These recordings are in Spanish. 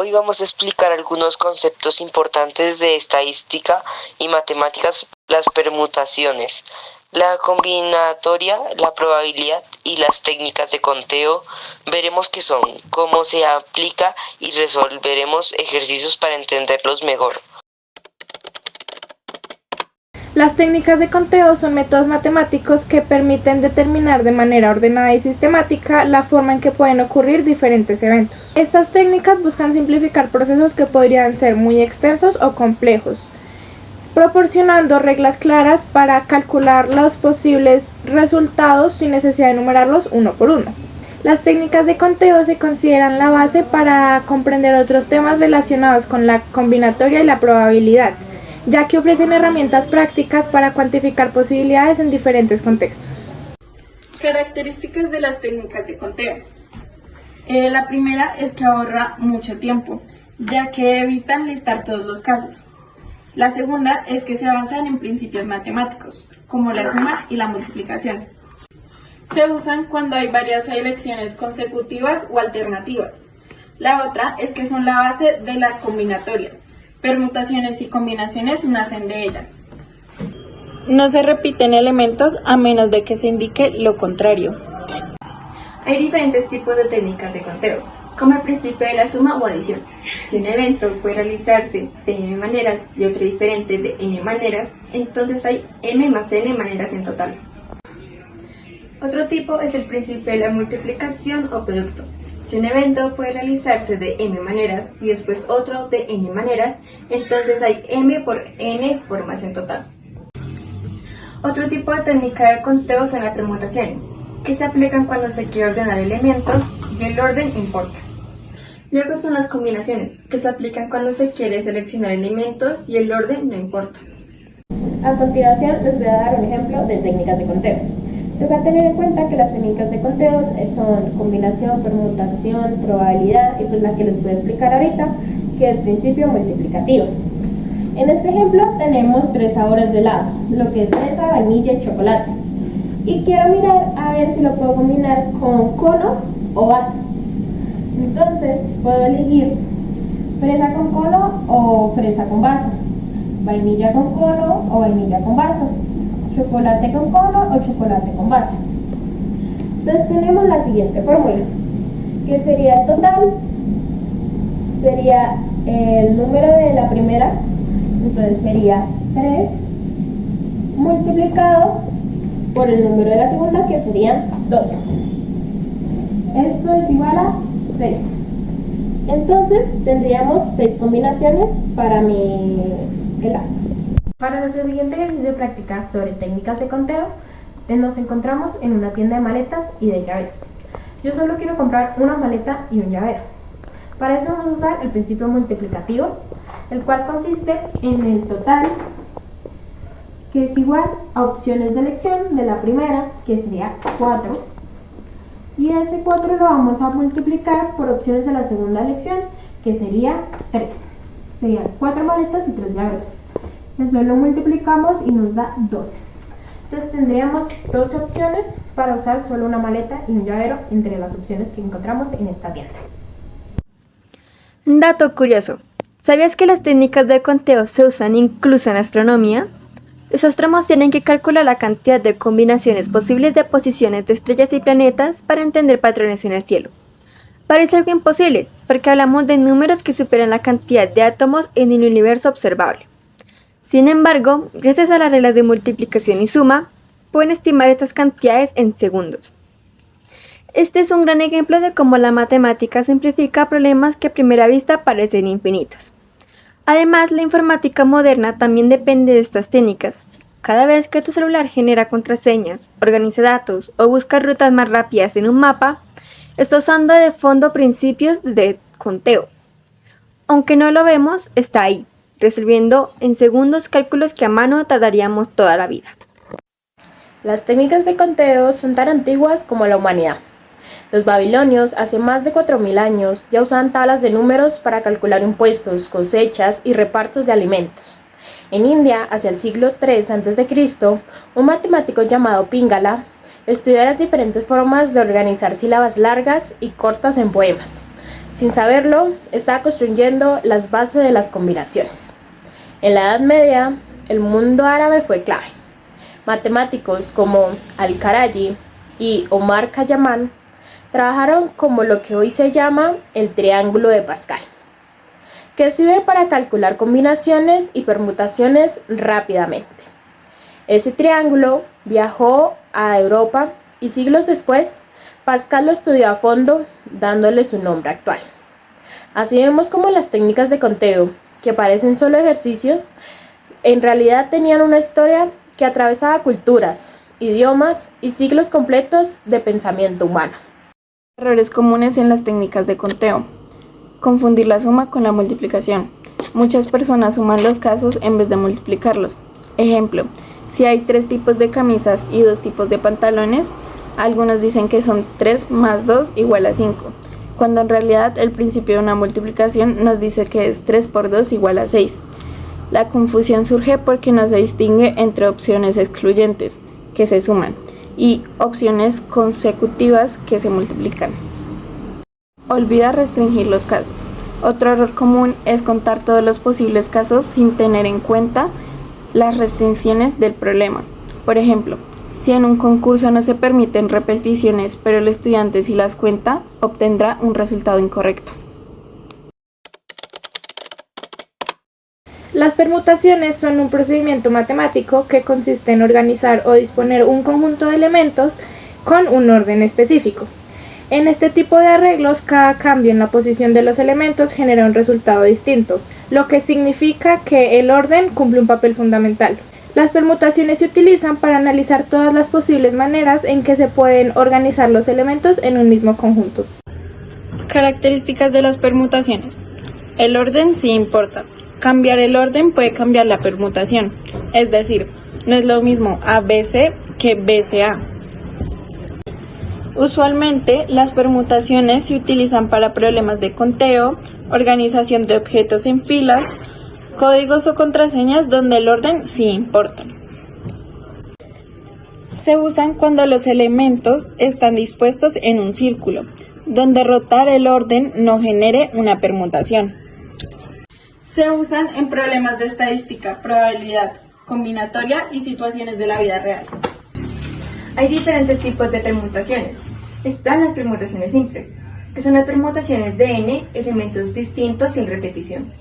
Hoy vamos a explicar algunos conceptos importantes de estadística y matemáticas, las permutaciones, la combinatoria, la probabilidad y las técnicas de conteo. Veremos qué son, cómo se aplica y resolveremos ejercicios para entenderlos mejor. Las técnicas de conteo son métodos matemáticos que permiten determinar de manera ordenada y sistemática la forma en que pueden ocurrir diferentes eventos. Estas técnicas buscan simplificar procesos que podrían ser muy extensos o complejos, proporcionando reglas claras para calcular los posibles resultados sin necesidad de enumerarlos uno por uno. Las técnicas de conteo se consideran la base para comprender otros temas relacionados con la combinatoria y la probabilidad, ya que ofrecen herramientas prácticas para cuantificar posibilidades en diferentes contextos. Características de las técnicas de conteo. La primera es que ahorra mucho tiempo, ya que evitan listar todos los casos. La segunda es que se basan en principios matemáticos, como la suma y la multiplicación. Se usan cuando hay varias elecciones consecutivas o alternativas. La otra es que son la base de la combinatoria. Permutaciones y combinaciones nacen de ella. No se repiten elementos a menos de que se indique lo contrario. Hay diferentes tipos de técnicas de conteo, como el principio de la suma o adición. Si un evento puede realizarse de m maneras y otro diferente de n maneras, entonces hay m más n maneras en total. Otro tipo es el principio de la multiplicación o producto. Si un evento puede realizarse de m maneras y después otro de n maneras, entonces hay m por n formas en total. Otro tipo de técnica de conteo son las permutaciones, que se aplican cuando se quiere ordenar elementos y el orden importa. Luego están las combinaciones, que se aplican cuando se quiere seleccionar elementos y el orden no importa. A continuación les voy a dar un ejemplo de técnicas de conteo. Toca tener en cuenta que las técnicas de conteo son combinación, permutación, probabilidad y pues la que les voy a explicar ahorita, que es principio multiplicativo. En este ejemplo tenemos 3 sabores de helados, lo que es fresa, vainilla y chocolate. Y quiero mirar a ver si lo puedo combinar con cono o vaso. Entonces puedo elegir fresa con cono o fresa con vaso, vainilla con cono o vainilla con vaso, chocolate con cono o chocolate con vaso. Entonces tenemos la siguiente fórmula, que sería el total, sería el número de la primera, entonces sería 3 multiplicado por el número de la segunda, que serían 2. Esto es igual a 6. Entonces tendríamos 6 combinaciones para mi helado. Para nuestro siguiente ejercicio de práctica sobre técnicas de conteo, nos encontramos en una tienda de maletas y de llaveros. Yo solo quiero comprar una maleta y un llavero. Para eso vamos a usar el principio multiplicativo, el cual consiste en el total, que es igual a opciones de elección de la primera, que sería 4, y ese 4 lo vamos a multiplicar por opciones de la segunda elección, que sería 3. Serían 4 maletas y 3 llaveros. Eso lo multiplicamos y nos da 12. Entonces tendríamos 12 opciones para usar solo una maleta y un llavero entre las opciones que encontramos en esta tienda. Dato curioso, ¿sabías que las técnicas de conteo se usan incluso en astronomía? Los astrónomos tienen que calcular la cantidad de combinaciones posibles de posiciones de estrellas y planetas para entender patrones en el cielo. Parece algo imposible, porque hablamos de números que superan la cantidad de átomos en el universo observable. Sin embargo, gracias a las reglas de multiplicación y suma, pueden estimar estas cantidades en segundos. Este es un gran ejemplo de cómo la matemática simplifica problemas que a primera vista parecen infinitos. Además, la informática moderna también depende de estas técnicas. Cada vez que tu celular genera contraseñas, organiza datos o busca rutas más rápidas en un mapa, está usando de fondo principios de conteo. Aunque no lo vemos, está ahí, resolviendo en segundos cálculos que a mano tardaríamos toda la vida. Las técnicas de conteo son tan antiguas como la humanidad. Los babilonios, hace más de 4000 años, ya usaban tablas de números para calcular impuestos, cosechas y repartos de alimentos. En India, hacia el siglo III a.C., un matemático llamado Pingala estudió las diferentes formas de organizar sílabas largas y cortas en poemas. sin saberlo, estaba construyendo las bases de las combinaciones. En la Edad Media, el mundo árabe fue clave. Matemáticos como Al-Karaji y Omar Khayyam trabajaron como lo que hoy se llama el triángulo de Pascal, que sirve para calcular combinaciones y permutaciones rápidamente. Ese triángulo viajó a Europa y siglos después, Pascal lo estudió a fondo, dándole su nombre actual. Así vemos como las técnicas de conteo, que parecen solo ejercicios, en realidad tenían una historia que atravesaba culturas, idiomas y siglos completos de pensamiento humano. Errores comunes en las técnicas de conteo. Confundir la suma con la multiplicación. Muchas personas suman los casos en vez de multiplicarlos. Ejemplo, si hay 3 tipos de camisas y 2 tipos de pantalones, algunos dicen que son 3 más 2 igual a 5, cuando en realidad el principio de una multiplicación nos dice que es 3 por 2 igual a 6. La confusión surge porque no se distingue entre opciones excluyentes, que se suman, y opciones consecutivas que se multiplican. Olvida restringir los casos. Otro error común es contar todos los posibles casos sin tener en cuenta las restricciones del problema. Por ejemplo, si en un concurso no se permiten repeticiones, pero el estudiante sí las cuenta, obtendrá un resultado incorrecto. Las permutaciones son un procedimiento matemático que consiste en organizar o disponer un conjunto de elementos con un orden específico. En este tipo de arreglos, cada cambio en la posición de los elementos genera un resultado distinto, lo que significa que el orden cumple un papel fundamental. Las permutaciones se utilizan para analizar todas las posibles maneras en que se pueden organizar los elementos en un mismo conjunto. Características de las permutaciones. El orden sí importa. Cambiar el orden puede cambiar la permutación, es decir, no es lo mismo ABC que BCA. Usualmente, las permutaciones se utilizan para problemas de conteo, organización de objetos en filas, códigos o contraseñas donde el orden sí importa. Se usan cuando los elementos están dispuestos en un círculo, donde rotar el orden no genere una permutación. Se usan en problemas de estadística, probabilidad, combinatoria y situaciones de la vida real. Hay diferentes tipos de permutaciones. Están las permutaciones simples, que son las permutaciones de n elementos distintos sin repetición.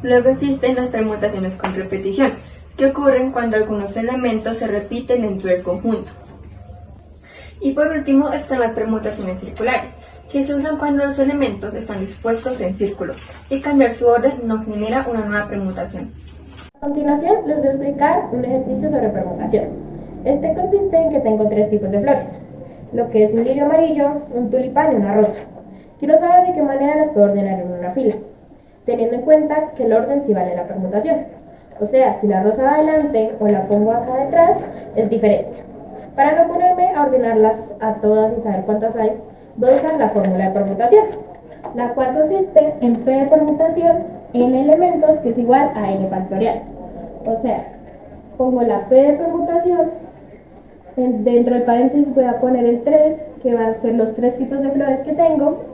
Luego existen las permutaciones con repetición, que ocurren cuando algunos elementos se repiten dentro del conjunto. Y por último están las permutaciones circulares, que se usan cuando los elementos están dispuestos en círculo y cambiar su orden no genera una nueva permutación. A continuación les voy a explicar un ejercicio sobre permutación. Este consiste en que tengo 3 tipos de flores, lo que es un lirio amarillo, un tulipán y una rosa. Quiero saber de qué manera las puedo ordenar en una fila, teniendo en cuenta que el orden sí vale la permutación. O sea, si la rosa va adelante o la pongo acá detrás, es diferente. Para no ponerme a ordenarlas a todas y saber cuántas hay, voy a usar la fórmula de permutación, la cual consiste en P de permutación n elementos, que es igual a n factorial. O sea, pongo la P de permutación, dentro del paréntesis voy a poner el 3, que va a ser los 3 tipos de flores que tengo,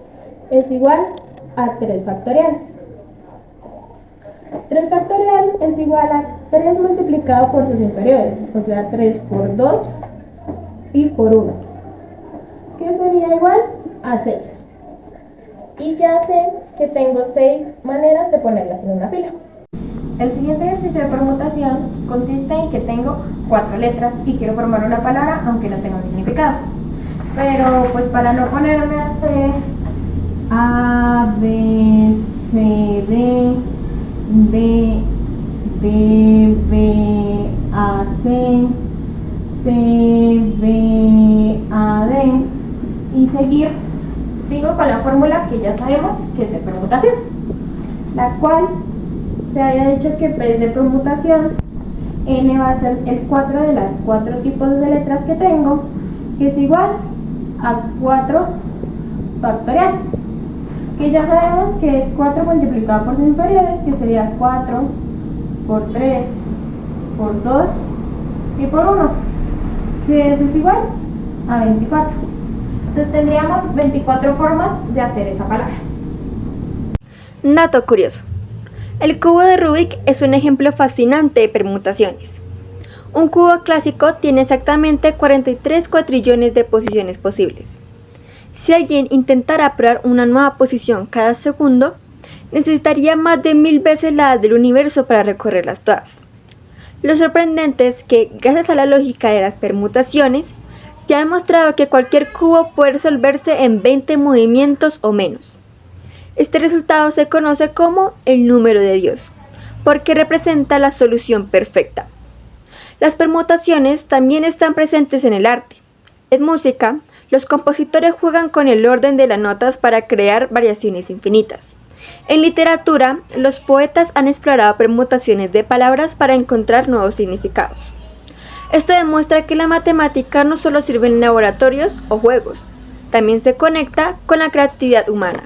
es igual a 3 factorial. 3 factorial es igual a 3 multiplicado por sus inferiores, o sea 3 por 2 y por 1, que sería igual a 6. Y ya sé que tengo 6 maneras de ponerlas en una fila. El siguiente ejercicio de permutación consiste en que tengo 4 letras y quiero formar una palabra aunque no tenga un significado. Pero pues para no ponerme a hacer A, B, C, D, B, D, B, A, C, C, B, A, D y seguir, sigo con la fórmula que ya sabemos que es de permutación, la cual se había dicho que P de permutación, N va a ser el 4 de las 4 tipos de letras que tengo, que es igual a 4 factorial, que ya sabemos que es 4 multiplicado por sus inferiores, que sería 4 por 3 por 2 y por 1, que eso es igual a 24. Entonces tendríamos 24 formas de hacer esa palabra. Dato curioso. El cubo de Rubik es un ejemplo fascinante de permutaciones. Un cubo clásico tiene exactamente 43 cuatrillones de posiciones posibles. Si alguien intentara probar una nueva posición cada segundo, necesitaría más de 1000 veces la edad del universo para recorrerlas todas. Lo sorprendente es que, gracias a la lógica de las permutaciones, se ha demostrado que cualquier cubo puede resolverse en 20 movimientos o menos. Este resultado se conoce como el número de Dios, porque representa la solución perfecta. Las permutaciones también están presentes en el arte. En música, los compositores juegan con el orden de las notas para crear variaciones infinitas. En literatura, los poetas han explorado permutaciones de palabras para encontrar nuevos significados. Esto demuestra que la matemática no solo sirve en laboratorios o juegos, también se conecta con la creatividad humana.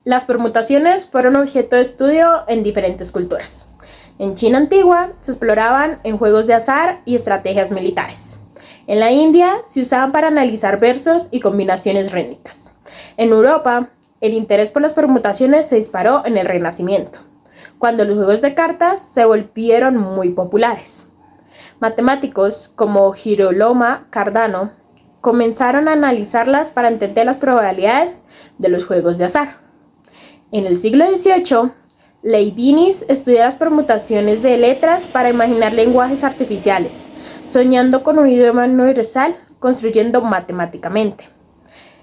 Las permutaciones fueron objeto de estudio en diferentes culturas. En China antigua se exploraban en juegos de azar y estrategias militares. En la India se usaban para analizar versos y combinaciones rítmicas. En Europa, el interés por las permutaciones se disparó en el Renacimiento, cuando los juegos de cartas se volvieron muy populares. Matemáticos como Girolamo Cardano comenzaron a analizarlas para entender las probabilidades de los juegos de azar. En el siglo XVIII, Leibniz estudió las permutaciones de letras para imaginar lenguajes artificiales, soñando con un idioma universal, construyendo matemáticamente.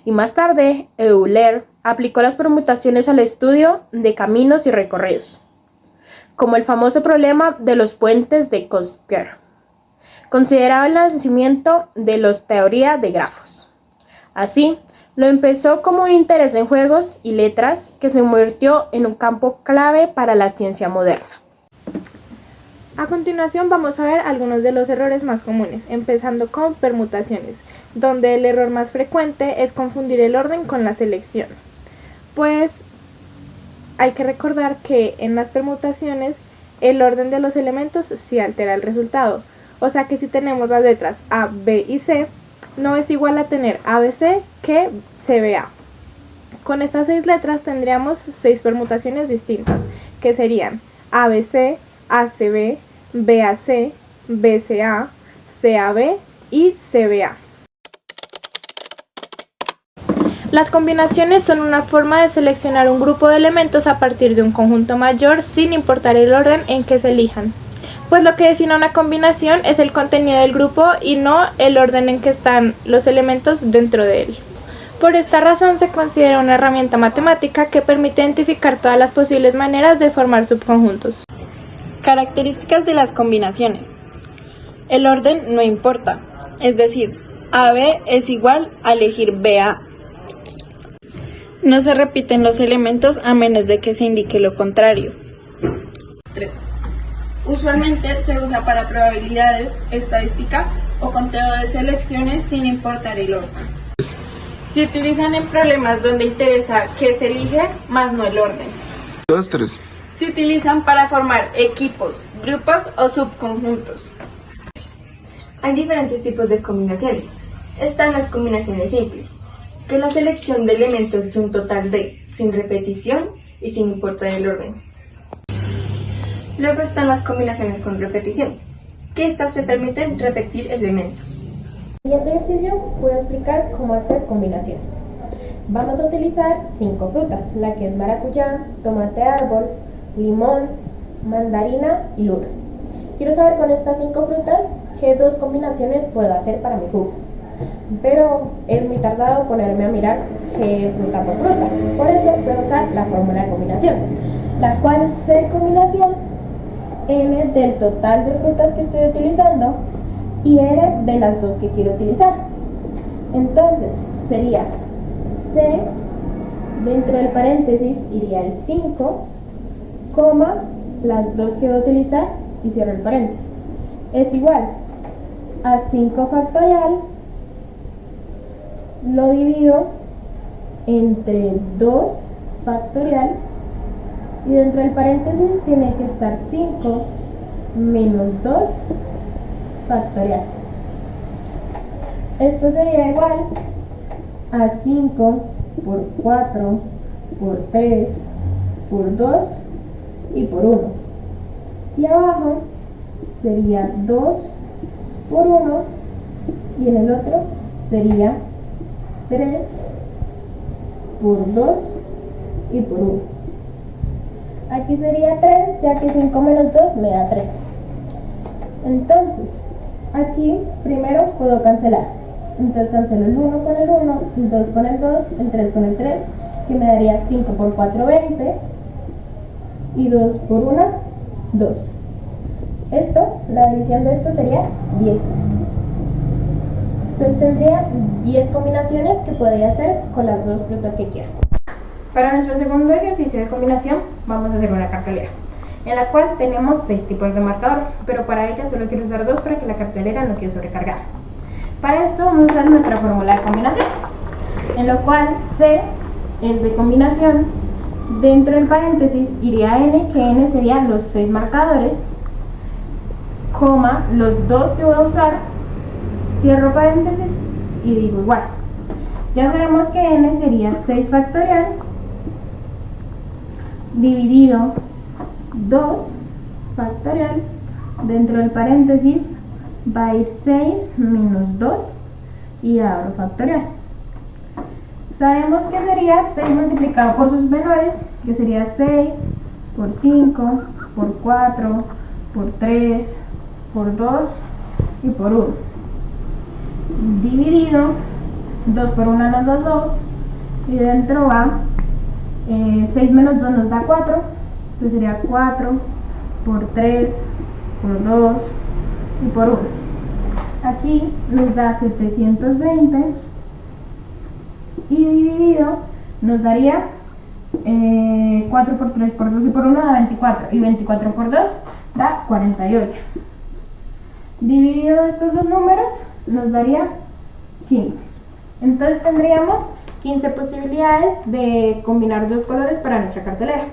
Y más tarde, Euler aplicó las permutaciones al estudio de caminos y recorridos, como el famoso problema de los puentes de Kotsker, considerado el nacimiento de la teoría de grafos. Así, lo empezó como un interés en juegos y letras que se convirtió en un campo clave para la ciencia moderna. A continuación vamos a ver algunos de los errores más comunes, empezando con permutaciones, donde el error más frecuente es confundir el orden con la selección. Pues hay que recordar que en las permutaciones el orden de los elementos sí altera el resultado, o sea que si tenemos las letras A, B y C, no es igual a tener ABC que CBA. Con estas 6 letras tendríamos 6 permutaciones distintas, que serían ABC, ACB, BAC, BCA, CAB y CBA. Las combinaciones son una forma de seleccionar un grupo de elementos a partir de un conjunto mayor sin importar el orden en que se elijan. Pues lo que define una combinación es el contenido del grupo y no el orden en que están los elementos dentro de él. Por esta razón se considera una herramienta matemática que permite identificar todas las posibles maneras de formar subconjuntos. Características de las combinaciones. El orden no importa, es decir, AB es igual a elegir BA. No se repiten los elementos a menos de que se indique lo contrario. 3. Usualmente se usa para probabilidades, estadística o conteo de selecciones sin importar el orden. Se utilizan en problemas donde interesa qué se elige, más no el orden. 3. Se utilizan para formar equipos, grupos o subconjuntos. Hay diferentes tipos de combinaciones. Están las combinaciones simples, que es la selección de elementos de un total de, sin repetición y sin importar el orden. Luego están las combinaciones con repetición, que estas se permiten repetir elementos. En el siguiente ejercicio voy a explicar cómo hacer combinaciones. Vamos a utilizar 5 frutas, la que es maracuyá, tomate árbol, limón, mandarina y luna. Quiero saber con estas 5 frutas qué 2 combinaciones puedo hacer para mi jugo. Pero es muy tardado ponerme a mirar qué fruta por fruta. Por eso voy a usar la fórmula de combinación, la cual C combinación N del total de frutas que estoy utilizando y R de las 2 que quiero utilizar. Entonces sería C, dentro del paréntesis iría el 5, coma, las 2 que voy a utilizar y cierro el paréntesis. Es igual a 5 factorial, lo divido entre 2 factorial y dentro del paréntesis tiene que estar 5 menos 2 factorial. Esto sería igual a 5 por 4 por 3 por 2 y por 1. Y abajo sería 2 por 1 y en el otro sería 3 por 2 y por 1. Aquí sería 3, ya que 5 menos 2 me da 3. Entonces, aquí primero puedo cancelar. Entonces cancelo el 1 con el 1, el 2 con el 2, el 3 con el 3, que me daría 5 por 4, 20, y 2 por 1, 2. La división de esto sería 10. Entonces tendría 10 combinaciones que podría hacer con las dos frutas que quiero. Para nuestro segundo ejercicio de combinación vamos a hacer una cartelera, en la cual tenemos 6 tipos de marcadores, pero para ella solo quiero usar 2 para que la cartelera no quede sobrecargada. Para esto vamos a usar nuestra fórmula de combinación, en lo cual C es de combinación, dentro del paréntesis iría N, que N serían los 6 marcadores, coma, los 2 que voy a usar, cierro paréntesis y digo igual. Ya sabemos que N sería 6 factorial dividido 2 factorial, dentro del paréntesis va a ir 6 menos 2 y abro factorial. Sabemos que sería 6 multiplicado por sus menores, que sería 6 por 5, por 4, por 3, por 2 y por 1. Dividido 2 por 1 nos da 2 y dentro va 6 menos 2 nos da 4, entonces sería 4 por 3 por 2 y por 1. Aquí nos da 720 y dividido nos daría 4 por 3 por 2 y por 1 da 24, y 24 por 2 da 48. Dividido estos dos números nos daría 15. Entonces tendríamos 15 posibilidades de combinar dos colores para nuestra cartelera.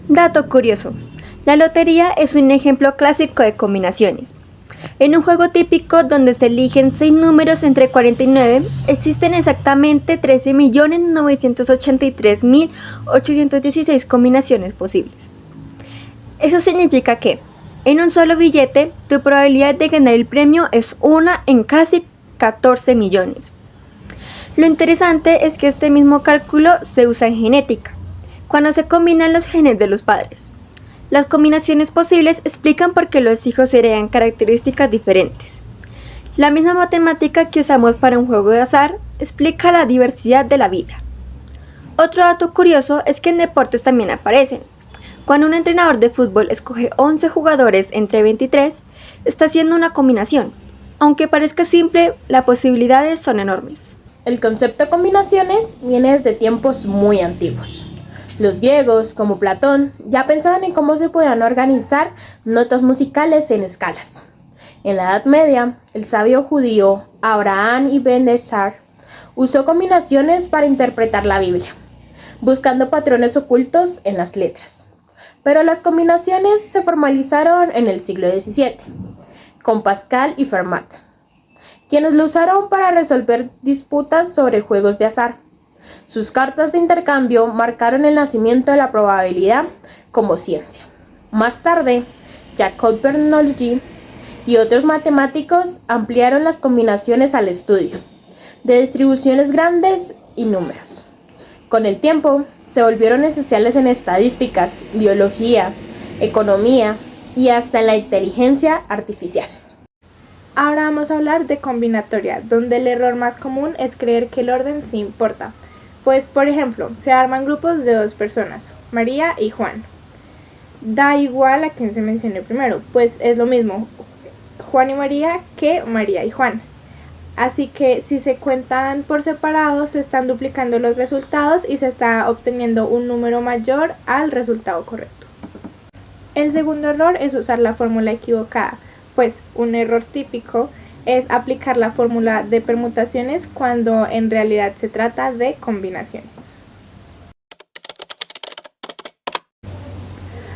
Dato curioso: la lotería es un ejemplo clásico de combinaciones. En un juego típico donde se eligen 6 números entre 49, existen exactamente 13.983.816 combinaciones posibles. Eso significa que, en un solo billete, tu probabilidad de ganar el premio es 1 en casi 14 millones. Lo interesante es que este mismo cálculo se usa en genética, cuando se combinan los genes de los padres. Las combinaciones posibles explican por qué los hijos heredan características diferentes. La misma matemática que usamos para un juego de azar explica la diversidad de la vida. Otro dato curioso es que en deportes también aparecen. Cuando un entrenador de fútbol escoge 11 jugadores entre 23, está haciendo una combinación. Aunque parezca simple, las posibilidades son enormes. El concepto de combinaciones viene desde tiempos muy antiguos. Los griegos, como Platón, ya pensaban en cómo se podían organizar notas musicales en escalas. En la Edad Media, el sabio judío Abraham Ibn Ezra usó combinaciones para interpretar la Biblia, buscando patrones ocultos en las letras. Pero las combinaciones se formalizaron en el siglo XVII, con Pascal y Fermat, quienes lo usaron para resolver disputas sobre juegos de azar. Sus cartas de intercambio marcaron el nacimiento de la probabilidad como ciencia. Más tarde, Jacob Bernoulli y otros matemáticos ampliaron las combinaciones al estudio de distribuciones grandes y números. Con el tiempo, se volvieron esenciales en estadísticas, biología, economía y hasta en la inteligencia artificial. Ahora vamos a hablar de combinatoria, donde el error más común es creer que el orden sí importa. Pues, por ejemplo, se arman grupos de 2 personas, María y Juan. Da igual a quién se mencione primero, pues es lo mismo Juan y María que María y Juan. Así que si se cuentan por separado, se están duplicando los resultados y se está obteniendo un número mayor al resultado correcto. El segundo error es usar la fórmula equivocada, pues un error típico es aplicar la fórmula de permutaciones cuando en realidad se trata de combinaciones.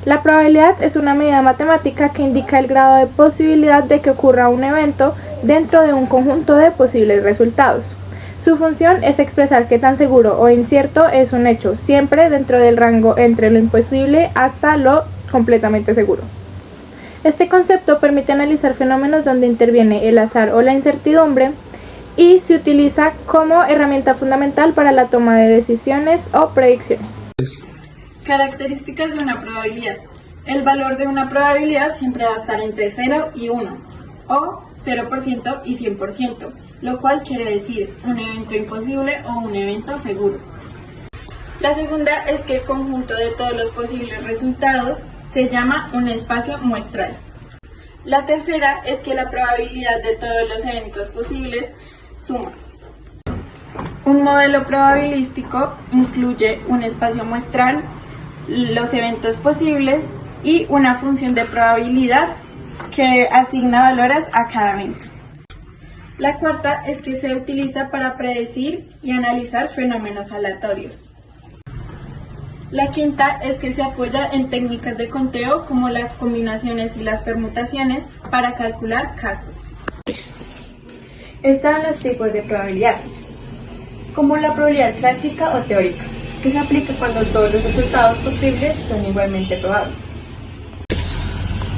La probabilidad es una medida matemática que indica el grado de posibilidad de que ocurra un evento dentro de un conjunto de posibles resultados. Su función es expresar qué tan seguro o incierto es un hecho, siempre dentro del rango entre lo imposible hasta lo completamente seguro. Este concepto permite analizar fenómenos donde interviene el azar o la incertidumbre y se utiliza como herramienta fundamental para la toma de decisiones o predicciones. Características de una probabilidad. El valor de una probabilidad siempre va a estar entre 0 y 1, o 0% y 100%, lo cual quiere decir un evento imposible o un evento seguro. La segunda es que el conjunto de todos los posibles resultados se llama un espacio muestral. La tercera es que la probabilidad de todos los eventos posibles suma. Un modelo probabilístico incluye un espacio muestral, los eventos posibles y una función de probabilidad que asigna valores a cada evento. La cuarta es que se utiliza para predecir y analizar fenómenos aleatorios. La quinta es que se apoya en técnicas de conteo como las combinaciones y las permutaciones para calcular casos. Están los tipos de probabilidad, como la probabilidad clásica o teórica, que se aplica cuando todos los resultados posibles son igualmente probables.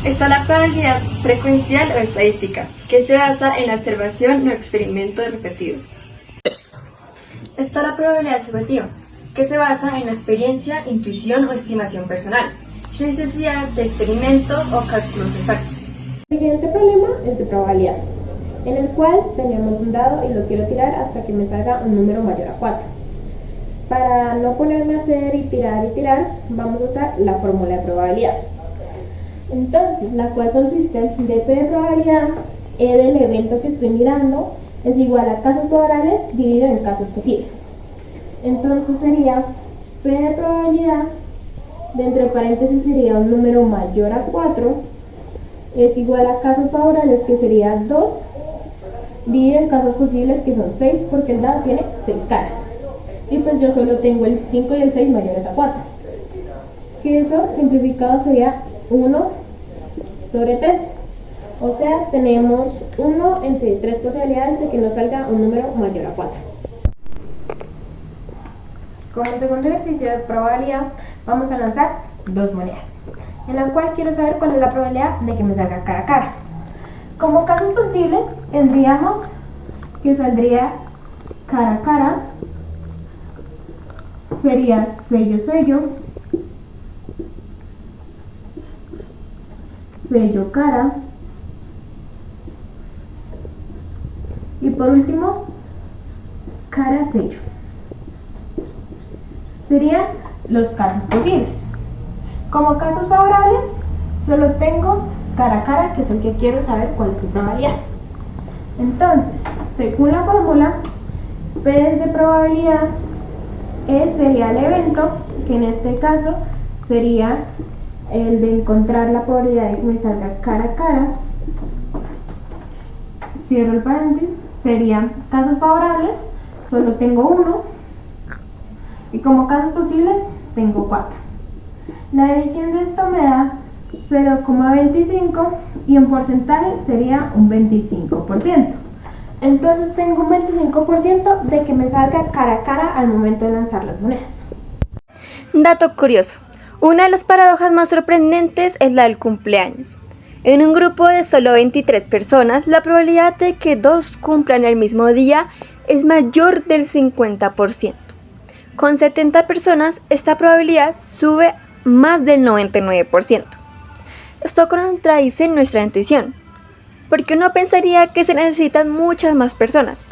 Está la probabilidad frecuencial o estadística, que se basa en la observación o experimentos repetidos. Está la probabilidad subjetiva, que se basa en la experiencia, intuición o estimación personal, sin necesidad de experimentos o cálculos exactos. El siguiente problema es de probabilidad, en el cual tenemos un dado y lo quiero tirar hasta que me salga un número mayor a 4. Para no ponerme a hacer y tirar, vamos a usar la fórmula de probabilidad. Entonces, la cual consiste en P de probabilidad, E del evento que estoy mirando, es igual a casos favorables dividido en casos posibles. Entonces sería P de probabilidad, dentro de paréntesis sería un número mayor a 4, es igual a casos favorables que sería 2, dividido en casos posibles que son 6, porque el dado tiene 6 caras. Y pues yo solo tengo el 5 y el 6 mayores a 4. Que eso simplificado sería 1 sobre 3. O sea, tenemos 1 entre 3 posibilidades de que nos salga un número mayor a 4. Como segundo ejercicio de probabilidad, vamos a lanzar 2 monedas, en la cual quiero saber cuál es la probabilidad de que me salga cara a cara. Como casos posibles, tendríamos que saldría cara a cara, sería sello, sello cara, y por último, cara sello. Serían los casos posibles. Como casos favorables, solo tengo cara a cara, que es el que quiero saber cuál es su probabilidad. Entonces, según la fórmula, P de probabilidad, E sería el evento, que en este caso sería el de encontrar la probabilidad de que me salga cara a cara. Cierro el paréntesis, serían casos favorables, solo tengo 1, y como casos posibles tengo 4. La división de esto me da 0,25 y en porcentaje sería un 25%. Entonces tengo un 25% de que me salga cara a cara al momento de lanzar las monedas. Dato curioso. Una de las paradojas más sorprendentes es la del cumpleaños. En un grupo de solo 23 personas, la probabilidad de que 2 cumplan el mismo día es mayor del 50%. Con 70 personas, esta probabilidad sube más del 99%. Esto contradice nuestra intuición, porque uno pensaría que se necesitan muchas más personas,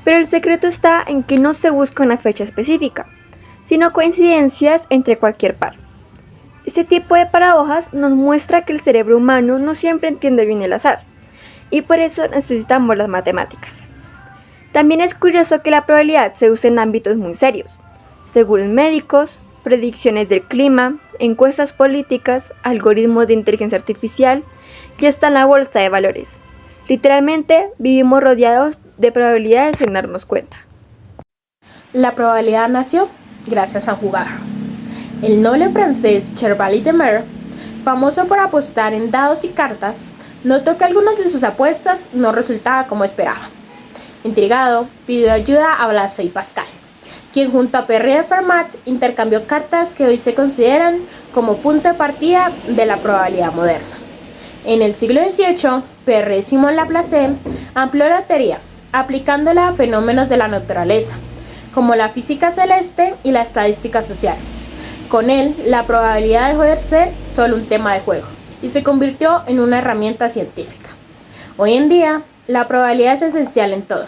pero el secreto está en que no se busca una fecha específica, sino coincidencias entre cualquier par. Este tipo de paradojas nos muestra que el cerebro humano no siempre entiende bien el azar, y por eso necesitamos las matemáticas. También es curioso que la probabilidad se use en ámbitos muy serios, seguros médicos, predicciones del clima, encuestas políticas, algoritmos de inteligencia artificial y hasta en la bolsa de valores. Literalmente vivimos rodeados de probabilidades sin darnos cuenta. La probabilidad nació gracias a jugar. El noble francés Chevalier de Mer, famoso por apostar en dados y cartas, notó que algunas de sus apuestas no resultaban como esperaba. Intrigado, pidió ayuda a Blaise Pascal, quien junto a Pierre de Fermat intercambió cartas que hoy se consideran como punto de partida de la probabilidad moderna. En el siglo XVIII, Pierre Simon Laplace amplió la teoría, aplicándola a fenómenos de la naturaleza, como la física celeste y la estadística social. Con él, la probabilidad dejó de ser solo un tema de juego y se convirtió en una herramienta científica. Hoy en día, la probabilidad es esencial en todo,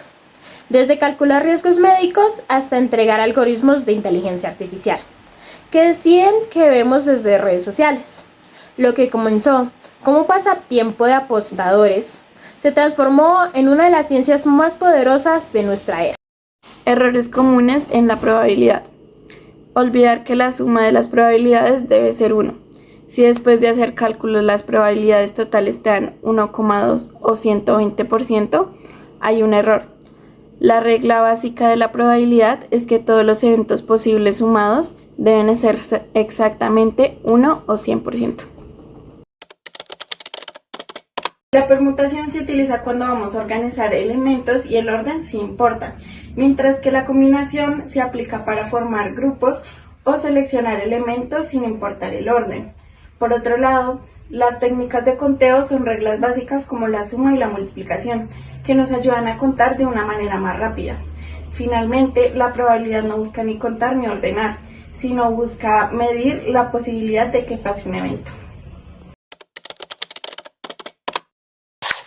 desde calcular riesgos médicos hasta entregar algoritmos de inteligencia artificial, que deciden qué vemos desde redes sociales. Lo que comenzó como pasatiempo de apostadores se transformó en una de las ciencias más poderosas de nuestra era. Errores comunes en la probabilidad. Olvidar que la suma de las probabilidades debe ser 1. Si después de hacer cálculos las probabilidades totales te dan 1,2 o 120%, hay un error. La regla básica de la probabilidad es que todos los eventos posibles sumados deben ser exactamente 1 o 100%. La permutación se utiliza cuando vamos a organizar elementos y el orden sí importa, mientras que la combinación se aplica para formar grupos o seleccionar elementos sin importar el orden. Por otro lado, las técnicas de conteo son reglas básicas como la suma y la multiplicación, que nos ayudan a contar de una manera más rápida. Finalmente, la probabilidad no busca ni contar ni ordenar, sino busca medir la posibilidad de que pase un evento.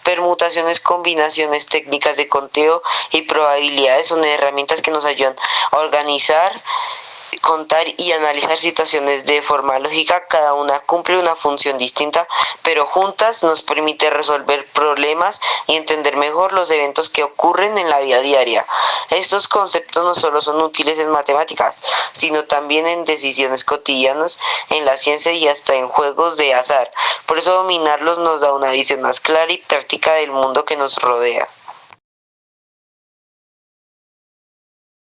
Permutaciones, combinaciones, técnicas de conteo y probabilidades son herramientas que nos ayudan a organizar, contar y analizar situaciones de forma lógica. Cada una cumple una función distinta, pero juntas nos permite resolver problemas y entender mejor los eventos que ocurren en la vida diaria. Estos conceptos no solo son útiles en matemáticas, sino también en decisiones cotidianas, en la ciencia y hasta en juegos de azar. Por eso dominarlos nos da una visión más clara y práctica del mundo que nos rodea.